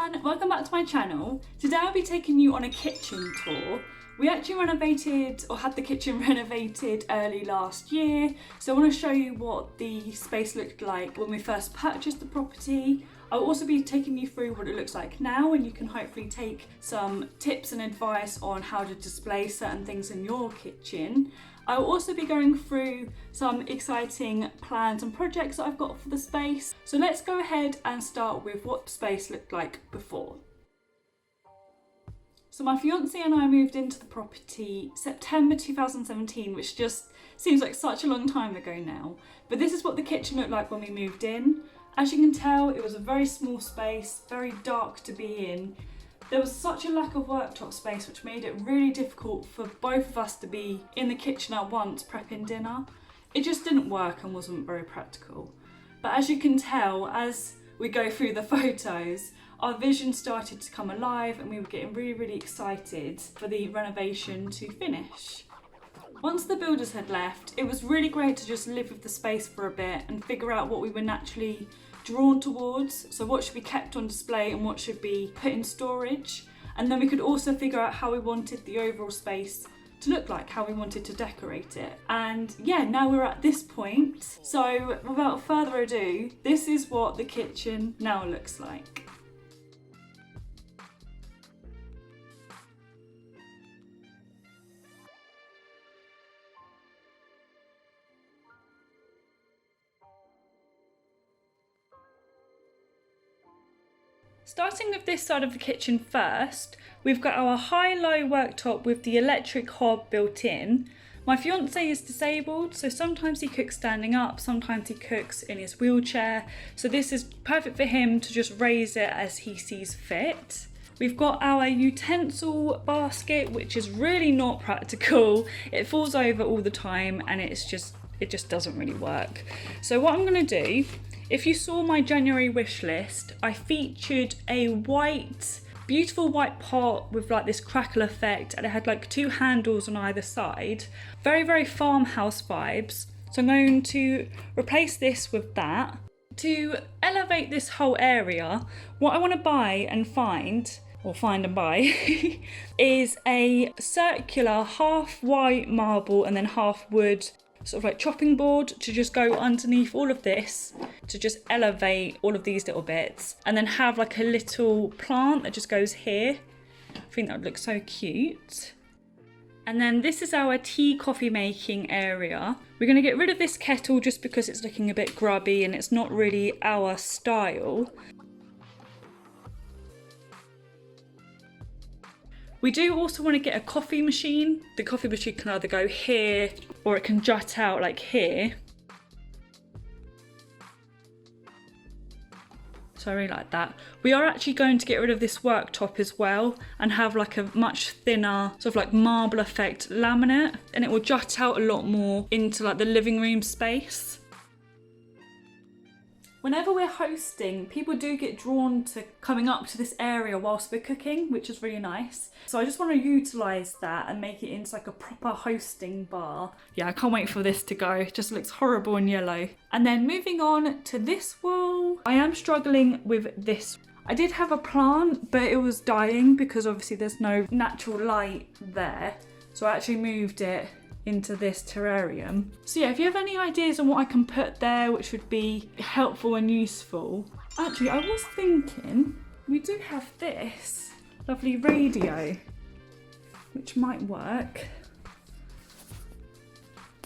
everyone, welcome back to my channel. Today I'll be taking you on a kitchen tour. We actually had the kitchen renovated early last year, so I want to show you what the space looked like when we first purchased the property. I'll also be taking you through what it looks like now, and you can hopefully take some tips and advice on how to display certain things in your kitchen. I will also be going through some exciting plans and projects that I've got for the space. So let's go ahead and start with what the space looked like before. So my fiance and I moved into the property September 2017, which just seems like such a long time ago now. But this is what the kitchen looked like when we moved in. As you can tell, it was a very small space, very dark to be in. There was such a lack of worktop space, which made it really difficult for both of us to be in the kitchen at once prepping dinner. It just didn't work and wasn't very practical. But as you can tell, as we go through the photos, our vision started to come alive and we were getting really excited for the renovation to finish. Once the builders had left, it was really great to just live with the space for a bit and figure out what we were naturally drawn towards. So what should be kept on display and what should be put in storage. And then we could also figure out how we wanted the overall space to look like, how we wanted to decorate it. And yeah, now we're at this point. So without further ado, this is what the kitchen now looks like. Starting with this side of the kitchen first, we've got our high-low worktop with the electric hob built in. My fiance is disabled, so sometimes he cooks standing up, sometimes he cooks in his wheelchair. So this is perfect for him to just raise it as he sees fit. We've got our utensil basket, which is really not practical. It falls over all the time and it just doesn't really work. So what I'm gonna do, if you saw my January wish list, I featured a beautiful white pot with like this crackle effect, and it had like two handles on either side. Very farmhouse vibes. So I'm going to replace this with that. To elevate this whole area, what I want to buy and find is a circular half white marble and then half wood sort of like chopping board to just go underneath all of this to just elevate all of these little bits, and then have like a little plant that just goes here. I think that would look so cute. And then this is our tea coffee making area. We're going to get rid of this kettle just because it's looking a bit grubby and it's not really our style. We do also want to get a coffee machine. The coffee machine can either go here or it can jut out like here. So I really like that. We are actually going to get rid of this worktop as well and have like a much thinner sort of like marble effect laminate, and it will jut out a lot more into like the living room space. Whenever we're hosting, people do get drawn to coming up to this area whilst we're cooking, which is really nice. So I just want to utilise that and make it into like a proper hosting bar. Yeah, I can't wait for this to go. It just looks horrible and yellow. And then moving on to this wall, I am struggling with this. I did have a plant, but it was dying because obviously there's no natural light there. So I actually moved it into this terrarium. So yeah, if you have any ideas on what I can put there which would be helpful and useful. Actually, I was thinking we do have this lovely radio which might work.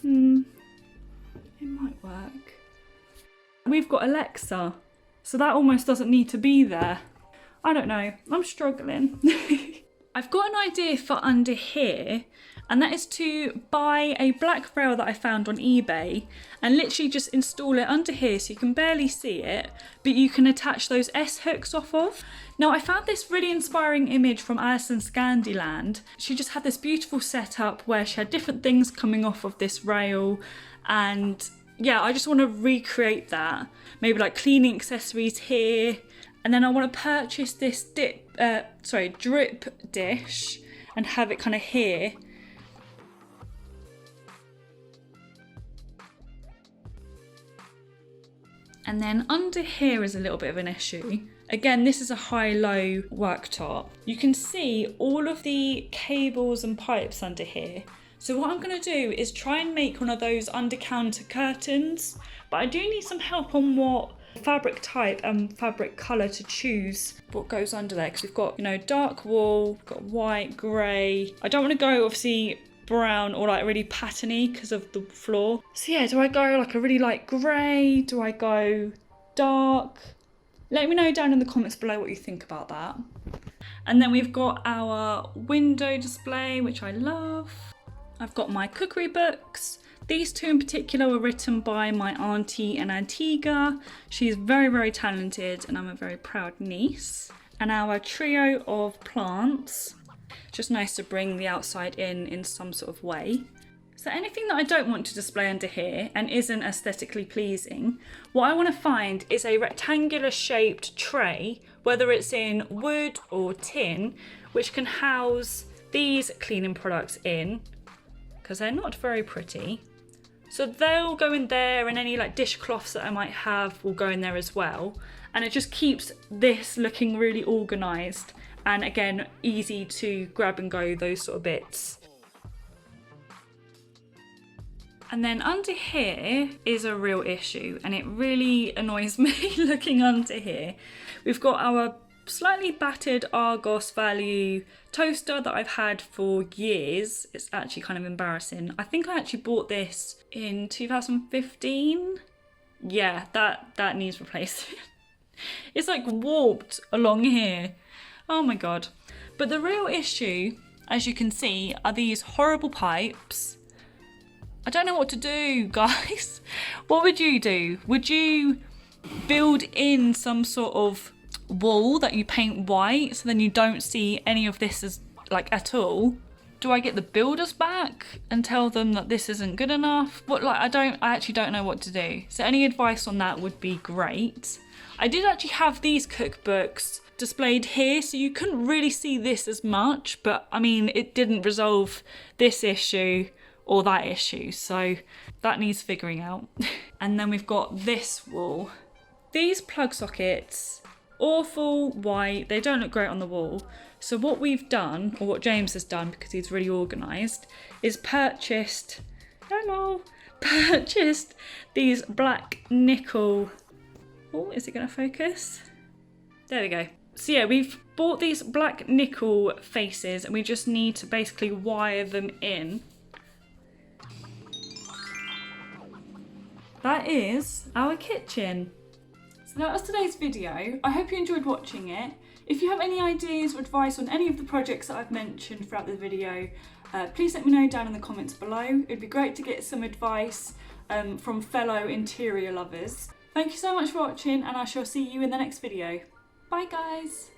It might work. We've got Alexa, so that almost doesn't need to be there. I don't know, I'm struggling. I've got an idea for under here, and that is to buy a black rail that I found on eBay and literally just install it under here so you can barely see it, but you can attach those S-hooks off of. Now, I found this really inspiring image from Alison's Scandiland. She just had this beautiful setup where she had different things coming off of this rail, and yeah, I just want to recreate that. Maybe like cleaning accessories here, and then I want to purchase this drip dish and have it kind of here. And then under here is a little bit of an issue. Again, this is a high-low worktop. You can see all of the cables and pipes under here. So what I'm going to do is try and make one of those under-counter curtains, but I do need some help on what fabric type and fabric colour to choose what goes under there, because we've got, you know, dark wool, we've got white, grey. I don't want to go obviously brown or like really patterny because of the floor. So yeah, do I go like a really light grey? Do I go dark? Let me know down in the comments below what you think about that. And then we've got our window display, which I love. I've got my cookery books. These two in particular were written by my auntie in Antigua. She's very, very talented and I'm a very proud niece. And our trio of plants. Just nice to bring the outside in some sort of way. So anything that I don't want to display under here and isn't aesthetically pleasing, what I want to find is a rectangular shaped tray, whether it's in wood or tin, which can house these cleaning products in, because they're not very pretty. So they'll go in there, and any like dishcloths that I might have will go in there as well. And it just keeps this looking really organised and again, easy to grab and go, those sort of bits. And then under here is a real issue, and it really annoys me looking under here. We've got our slightly battered Argos value toaster that I've had for years. It's actually kind of embarrassing. I think I actually bought this in 2015. Yeah, that needs replacing. It's like warped along here. Oh my god. But the real issue, as you can see, are these horrible pipes. I don't know what to do, guys. What would you do? Would you build in some sort of wall that you paint white so then you don't see any of this as like at all? Do I get the builders back and tell them that this isn't good enough? What, like, I actually don't know what to do. So any advice on that would be great. I did actually have these cookbooks displayed here, so you couldn't really see this as much, but I mean, it didn't resolve this issue or that issue, so that needs figuring out. And then we've got this wall. These plug sockets, awful white, they don't look great on the wall. So what we've done, or what James has done because he's really organised, is purchased these black nickel, oh, is it gonna focus? There we go. So yeah, we've bought these black nickel faces and we just need to basically wire them in. That is our kitchen. So that was today's video. I hope you enjoyed watching it. If you have any ideas or advice on any of the projects that I've mentioned throughout the video, please let me know down in the comments below. It'd be great to get some advice from fellow interior lovers. Thank you so much for watching, and I shall see you in the next video. Bye guys!